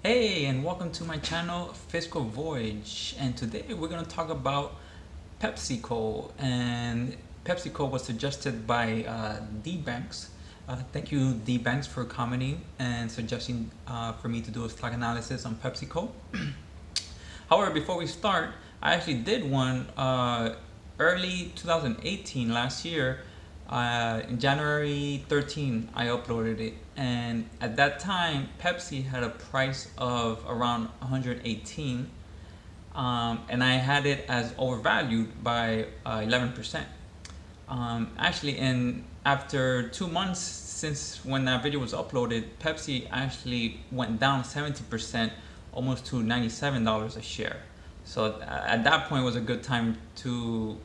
Hey, and welcome to my channel, Fiscal Voyage. And today we're going to talk about PepsiCo. And PepsiCo was suggested by D-Banks. Thank you, D-Banks, for commenting and suggesting for me to do a stock analysis on PepsiCo. However, before we start, I actually did one early 2018, last year. In January 13, I uploaded it, and at that time, Pepsi had a price of around 118, and I had it as overvalued by 11%. Actually, after 2 months since when that video was uploaded, Pepsi actually went down 70%, almost to $97 a share. So at that point was a good time to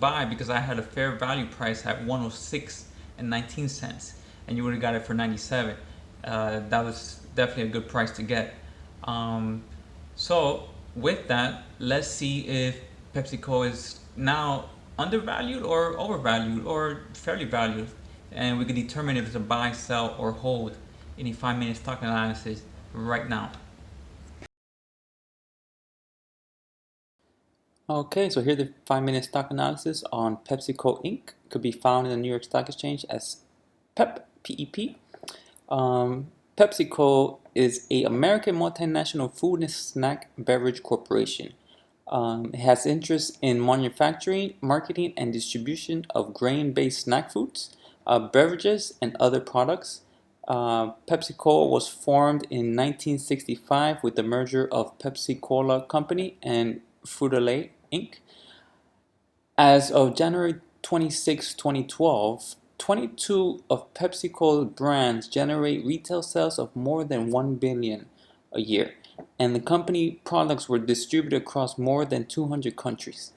buy because I had a fair value price at 106 and 19 cents, and you would have got it for 97. That was definitely a good price to get. So with that, let's see if PepsiCo is now undervalued or overvalued or fairly valued, and we can determine if it's a buy, sell, or hold in a 5-minute stock analysis right now. Okay, so here's the 5-minute stock analysis on PepsiCo Inc. Could be found in the New York Stock Exchange as PEP, P-E-P. PepsiCo is a American multinational food and snack beverage corporation. It has interests in manufacturing, marketing, and distribution of grain-based snack foods, beverages, and other products. PepsiCo was formed in 1965 with the merger of Pepsi-Cola Company and Frito-Lay Inc. As of January 26, 2012, 22 of PepsiCo brands generate retail sales of more than 1 billion a year, and the company products were distributed across more than 200 countries,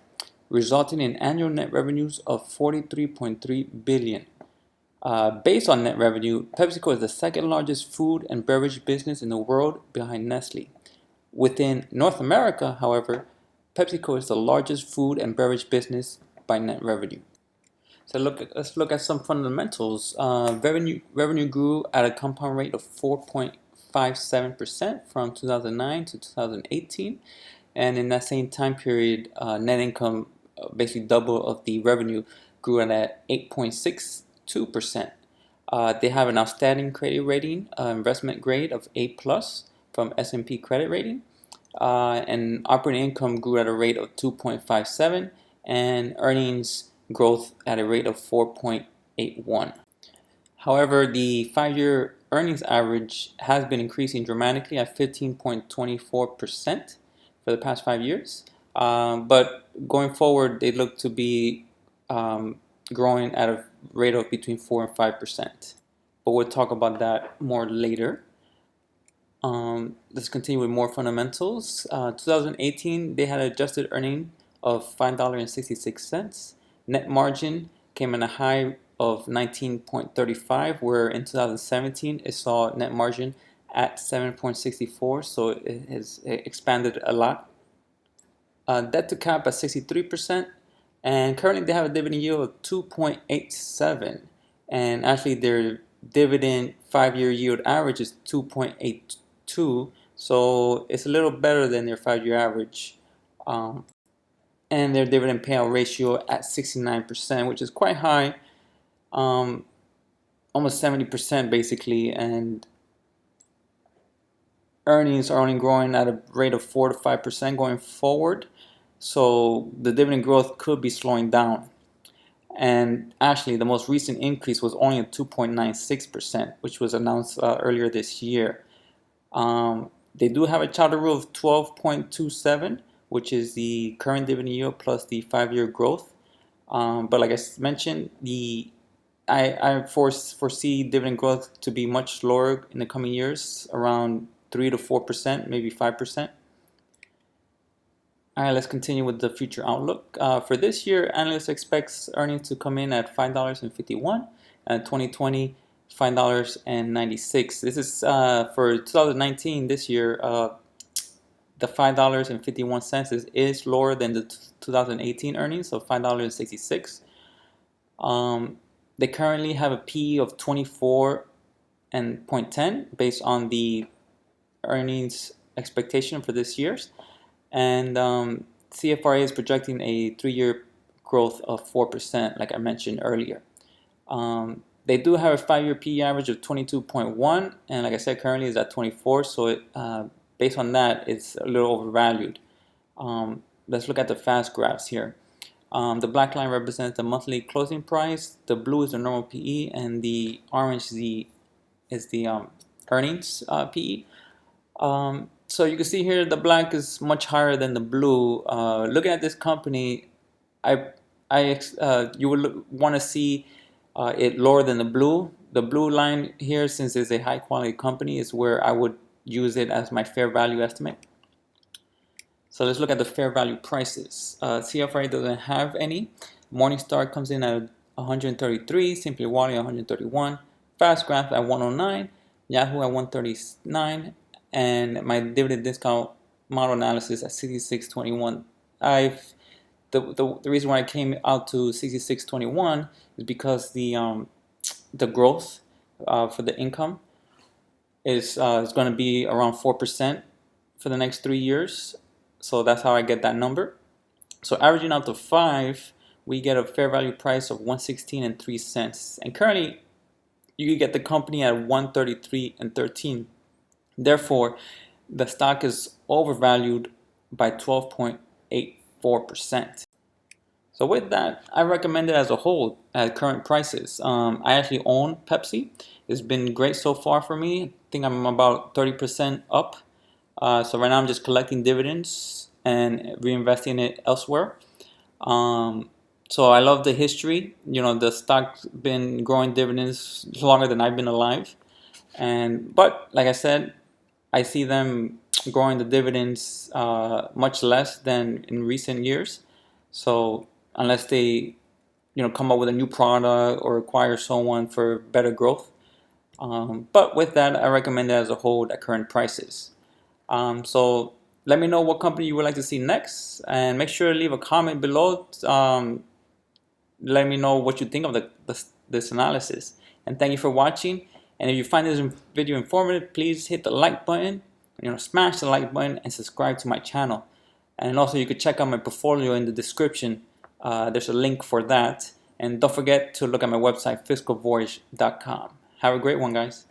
resulting in annual net revenues of 43.3 billion. Based on net revenue, PepsiCo is the second largest food and beverage business in the world behind Nestle. Within North America, however, PepsiCo is the largest food and beverage business by net revenue. So let's look at some fundamentals. Revenue grew at a compound rate of 4.57% from 2009 to 2018, and in that same time period, net income, basically double of the revenue, grew at 8.62%. They have an outstanding credit rating, investment grade of A plus from S&P Credit Rating, and operating income grew at a rate of 2.57, and earnings growth at a rate of 4.81. However, the 5-year earnings average has been increasing dramatically at 15.24% for the past 5 years. But going forward, they look to be growing at a rate of between 4 and 5%. But we'll talk about that more later. Let's continue with more fundamentals. 2018, they had adjusted earning of $5.66. Net margin came in a high of 19.35, where in 2017 it saw net margin at 7.64, so it has expanded a lot. Debt to cap at 63%, and currently they have a dividend yield of 2.87, and actually their dividend 5-year yield average is 2.82, so it's a little better than their 5-year average. And their dividend payout ratio at 69%, which is quite high, almost 70% basically, and earnings are only growing at a rate of 4 to 5% going forward, so the dividend growth could be slowing down. And actually, the most recent increase was only at 2.96%, which was announced earlier this year. They do have a charter rule of 12.27, which is the current dividend yield plus the 5-year growth. But like I mentioned, I foresee dividend growth to be much slower in the coming years, around 3 to 4%, maybe 5%. All right, let's continue with the future outlook. For this year, analysts expect earnings to come in at $5.51, and 2020, $5.96. This is for 2019, this year, the $5.51 is lower than the 2018 earnings of $5.66. They currently have a PE of 24 and 0.10 based on the earnings expectation for this year's, and CFRA is projecting a 3-year growth of 4%, like I mentioned earlier. They do have a 5-year PE average of 22.1, and like I said, currently is at 24. So based on that, it's a little overvalued. Let's look at the fast graphs here. The black line represents the monthly closing price. The blue is the normal PE, and the orange is the earnings PE. So you can see here the black is much higher than the blue. Looking at this company, you would want to see it lower than the blue. The blue line here, since it's a high quality company, is where I would use it as my fair value estimate. So let's look at the fair value prices. CFRA doesn't have any. Morningstar comes in at 133, Simply Wally 131, FastGraph at 109, Yahoo at 139, and my dividend discount model analysis at 66.21. The reason why I came out to 66.21 is because the growth for the income is going to be around 4% for the next 3 years. So that's how I get that number. So averaging out to 5, we get a fair value price of 116 and 3 cents. And currently, you can get the company at 133 and 13. Therefore, the stock is overvalued by 12.84%. So with that, I recommend it as a whole at current prices. I actually own Pepsi. It's been great so far for me. I think I'm about 30% up. So right now I'm just collecting dividends and reinvesting it elsewhere. So I love the history. You know, the stock's been growing dividends longer than I've been alive. But like I said, I see them growing the dividends much less than in recent years. So unless they, come up with a new product or acquire someone for better growth. But with that, I recommend it as a whole at current prices. So let me know what company you would like to see next, and make sure to leave a comment below. Let me know what you think of this analysis. And thank you for watching. And if you find this video informative, please hit the like button, smash the like button and subscribe to my channel. And also you could check out my portfolio in the description. There's a link for that. And don't forget to look at my website, fiscalvoyage.com. Have a great one, guys.